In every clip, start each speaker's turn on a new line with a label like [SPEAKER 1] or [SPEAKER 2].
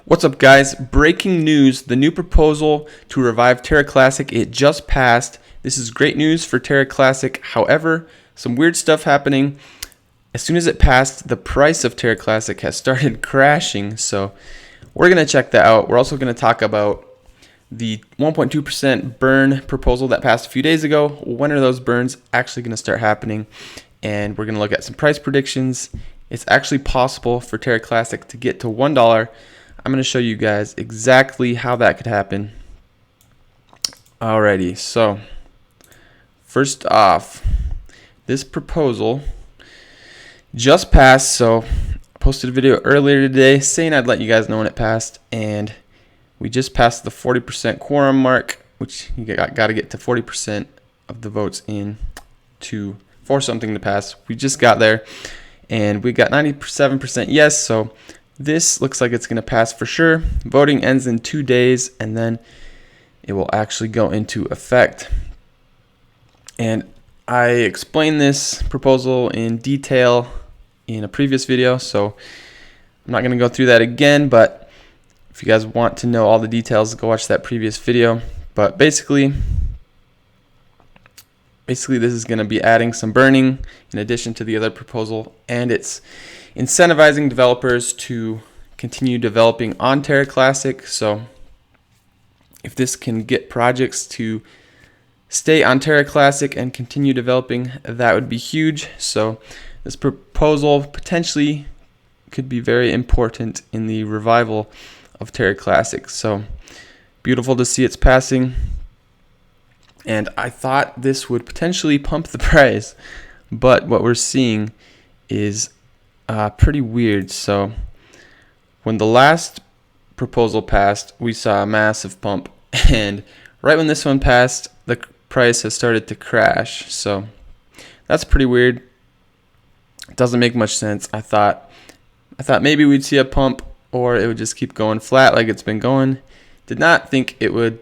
[SPEAKER 1] What's up, guys? Breaking news. The new proposal to revive Terra Classic, it just passed. This is great news for Terra Classic. However, some weird stuff happening. As soon as it passed, the price of Terra Classic has started crashing. So we're going to check that out. We're also going to talk about the 1.2% burn proposal that passed a few days ago. When are those burns actually going to start happening? And we're going to look at some price predictions. It's actually possible for Terra Classic to get to $1. I'm going to show you guys exactly how that could happen. Alrighty, so first off, this proposal just passed. So I posted a video earlier today saying I'd let you guys know when it passed, and we just passed the 40% quorum mark, which you got to get to 40% of the votes in for something to pass. We just got there, and we got 97% yes, so this looks like it's going to pass for sure. Voting ends in 2 days, and then it will actually go into effect. And I explained this proposal in detail in a previous video, so I'm not going to go through that again, but if you guys want to know all the details, go watch that previous video. But basically this is going to be adding some burning in addition to the other proposal, and it's incentivizing developers to continue developing on Terra Classic. So if this can get projects to stay on Terra Classic and continue developing, that would be huge. So this proposal potentially could be very important in the revival of Terra Classic. So beautiful to see it's passing. And I thought this would potentially pump the price, but what we're seeing is pretty weird. So when the last proposal passed, we saw a massive pump, and right when this one passed, the price has started to crash. So that's pretty weird. It doesn't make much sense. I thought maybe we'd see a pump, or it would just keep going flat like it's been going. Did not think it would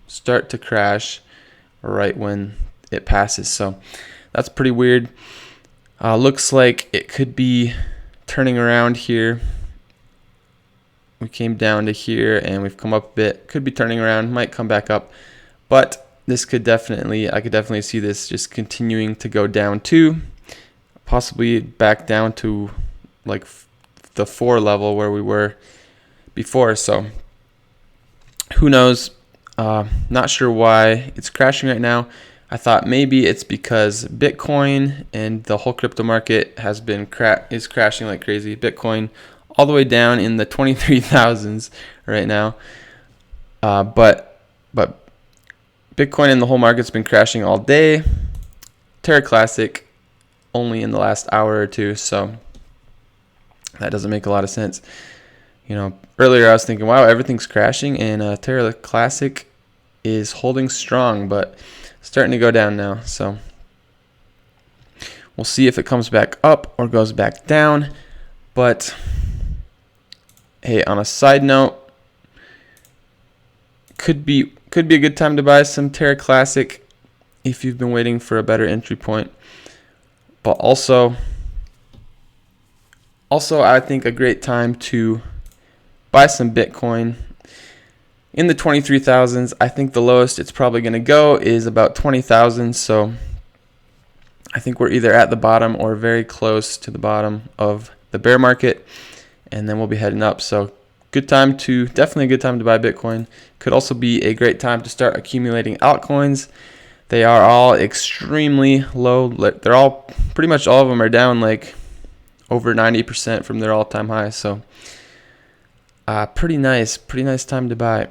[SPEAKER 1] start to crash right when it passes. So that's pretty weird. Looks like it could be turning around here. We came down to here and we've come up a bit. Could be turning around, might come back up, but this could I could definitely see this just continuing to go down too, possibly back down to like the 4 level where we were before. So who knows? Not sure why it's crashing right now. I thought maybe it's because Bitcoin and the whole crypto market is crashing like crazy. Bitcoin all the way down in the 23,000s right now. But Bitcoin and the whole market's been crashing all day. Terra Classic only in the last hour or two, so that doesn't make a lot of sense. You know, earlier I was thinking, wow, everything's crashing, and Terra Classic is holding strong, but starting to go down now. So we'll see if it comes back up or goes back down. But hey, on a side note, could be a good time to buy some Terra Classic if you've been waiting for a better entry point. But also I think a great time to buy some Bitcoin in the 23,000s. I think the lowest it's probably going to go is about 20,000. So I think we're either at the bottom or very close to the bottom of the bear market, and then we'll be heading up. So definitely a good time to buy Bitcoin. Could also be a great time to start accumulating altcoins. They are all extremely low. They're all, pretty much all of them are down like over 90% from their all-time high. So pretty nice time to buy.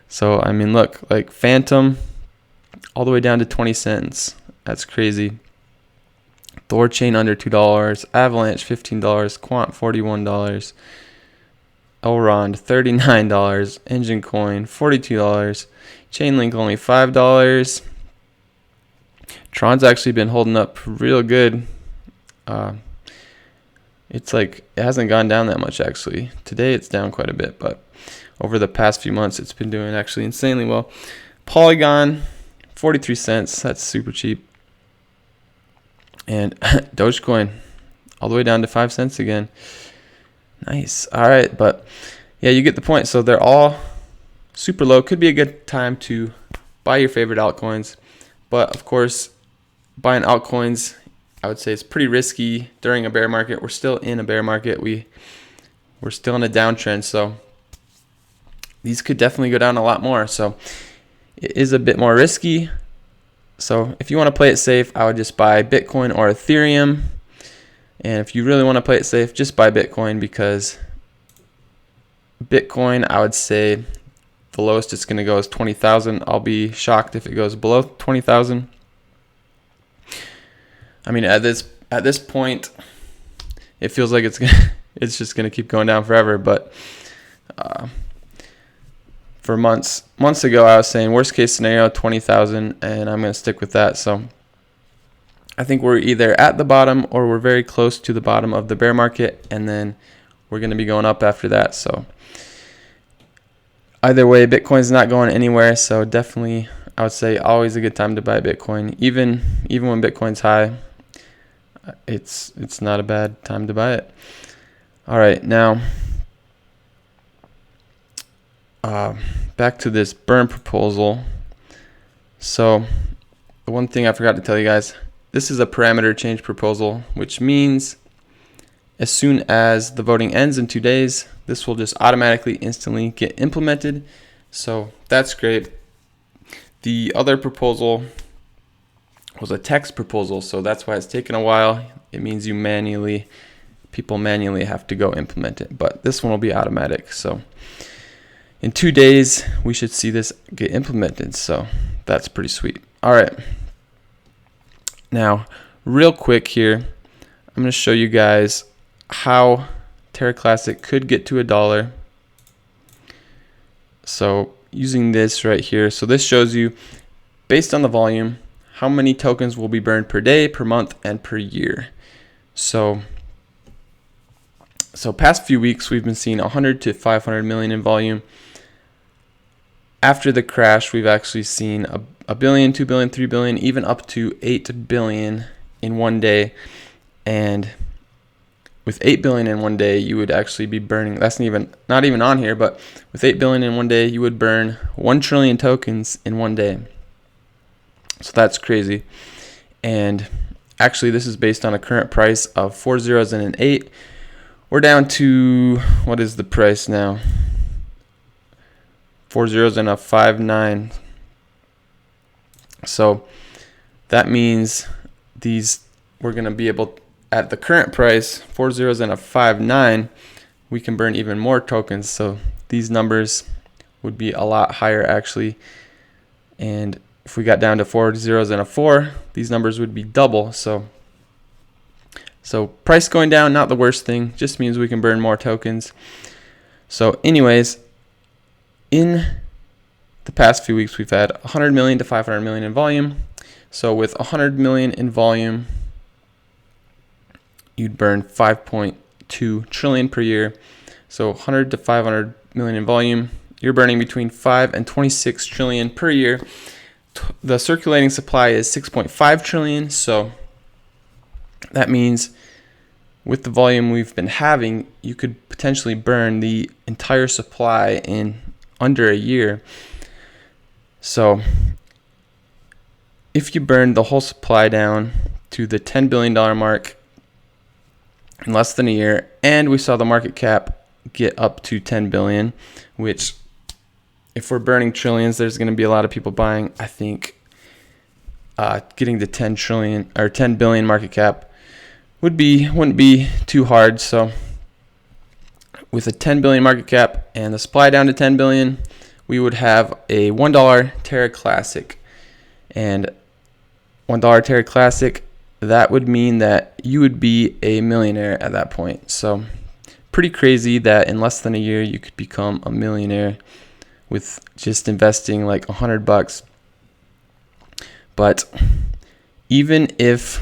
[SPEAKER 1] So I mean, look, like Phantom all the way down to 20 cents. That's crazy. Thorchain under $2, Avalanche $15, Quant $41, Elrond $39, Engine Coin $42, Chainlink only $5. Tron's actually been holding up real good. It's like it hasn't gone down that much actually. Today it's down quite a bit, but over the past few months it's been doing actually insanely well. Polygon 43 cents. That's super cheap. And Dogecoin all the way down to 5 cents again. Nice. All right, but yeah, you get the point. So they're all super low. Could be a good time to buy your favorite altcoins, but of course, buying altcoins, I would say it's pretty risky during a bear market. We're still in a bear market. We're still in a downtrend, so these could definitely go down a lot more. So it is a bit more risky. So if you want to play it safe, I would just buy Bitcoin or Ethereum. And if you really want to play it safe, just buy Bitcoin, because Bitcoin, I would say the lowest it's going to go is 20,000. I'll be shocked if it goes below 20,000. I mean, at this point, it feels like it's just gonna keep going down forever. But for months ago, I was saying worst case scenario 20,000, and I'm gonna stick with that. So I think we're either at the bottom or we're very close to the bottom of the bear market, and then we're gonna be going up after that. So either way, Bitcoin's not going anywhere. So definitely, I would say always a good time to buy Bitcoin, even when Bitcoin's high. It's not a bad time to buy it. All right, now back to this burn proposal. So the one thing I forgot to tell you guys, this is a parameter change proposal, which means as soon as the voting ends in 2 days, this will just automatically instantly get implemented. So that's great. The other proposal was a text proposal, so that's why it's taken a while. It means people manually have to go implement it, but this one will be automatic. So in 2 days, we should see this get implemented, so that's pretty sweet. All right, now real quick here, I'm going to show you guys how Terra Classic could get to $1. So using this right here, so this shows you, based on the volume, how many tokens will be burned per day, per month, and per year. So past few weeks, we've been seeing 100 to 500 million in volume. After the crash, we've actually seen a billion, 2 billion, 3 billion, even up to 8 billion in one day. And with 8 billion in one day, you would actually be burning, that's not even on here, but with 8 billion in one day, you would burn 1 trillion tokens in one day. So that's crazy. And actually, this is based on a current price of 4 zeros and an 8. We're down to, what is the price now? 4 zeros and a 5.9. So that means we're going to be able, at the current price, 4 zeros and a 5.9, we can burn even more tokens. So these numbers would be a lot higher actually. And if we got down to 4 zeros and a 4, these numbers would be double. So price going down, not the worst thing, just means we can burn more tokens. So anyways, in the past few weeks, we've had 100 million to 500 million in volume. So with 100 million in volume, you'd burn 5.2 trillion per year. So 100 to 500 million in volume, you're burning between 5 and 26 trillion per year. The circulating supply is 6.5 trillion. So that means with the volume we've been having, you could potentially burn the entire supply in under a year. So if you burn the whole supply down to the $10 billion mark in less than a year, and we saw the market cap get up to 10 billion, which if we're burning trillions, there's going to be a lot of people buying. I think getting to 10 trillion or 10 billion market cap wouldn't be too hard. So with a 10 billion market cap and the supply down to 10 billion, we would have a $1 Terra Classic. And $1 Terra Classic, that would mean that you would be a millionaire at that point. So pretty crazy that in less than a year you could become a millionaire with just investing like $100. But even if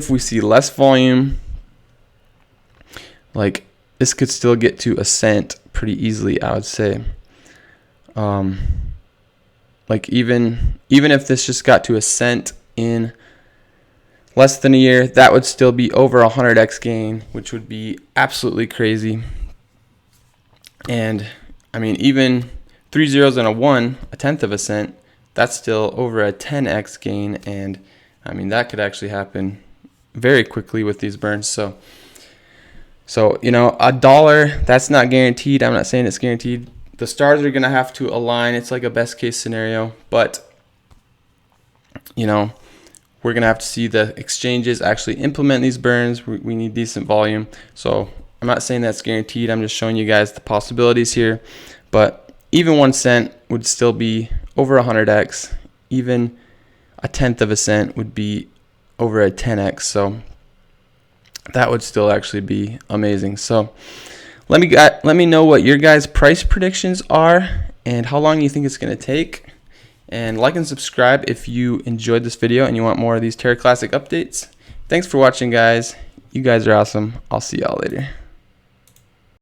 [SPEAKER 1] we see less volume, like this could still get to a cent pretty easily, I would say. Like even if this just got to a cent in less than a year, that would still be over 100x gain, which would be absolutely crazy. And I mean, even 3 zeros and a 1, a tenth of a cent, that's still over a 10x gain. And I mean, that could actually happen very quickly with these burns. So you know, $1, that's not guaranteed. I'm not saying it's guaranteed. The stars are going to have to align. It's like a best case scenario, but you know, we're going to have to see the exchanges actually implement these burns. We need decent volume. So I'm not saying that's guaranteed. I'm just showing you guys the possibilities here. But even 1 cent would still be over 100x. Even a tenth of a cent would be over a 10x. So that would still actually be amazing. So let me know what your guys' price predictions are and how long you think it's going to take. And like and subscribe if you enjoyed this video and you want more of these Terra Classic updates. Thanks for watching, guys. You guys are awesome. I'll see y'all later.